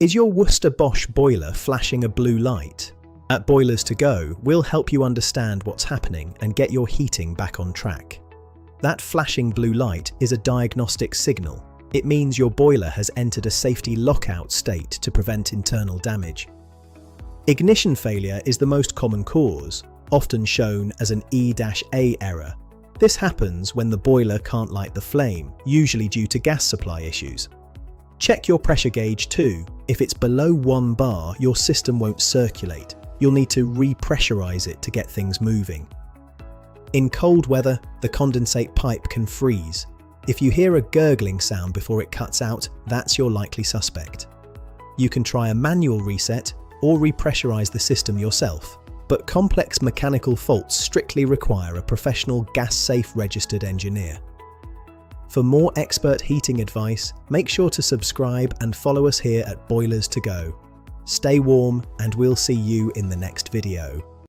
Is your Worcester Bosch boiler flashing a blue light? At Boilers2Go, we'll help you understand what's happening and get your heating back on track. That flashing blue light is a diagnostic signal. It means your boiler has entered a safety lockout state to prevent internal damage. Ignition failure is the most common cause, often shown as an E-A error. This happens when the boiler can't light the flame, usually due to gas supply issues. Check your pressure gauge too. If it's below 1 bar, your system won't circulate. You'll need to repressurize it to get things moving. In cold weather, the condensate pipe can freeze. If you hear a gurgling sound before it cuts out, that's your likely suspect. You can try a manual reset or repressurize the system yourself, but complex mechanical faults strictly require a professional gas-safe registered engineer. For more expert heating advice, make sure to subscribe and follow us here at Boilers2Go. Stay warm, and we'll see you in the next video.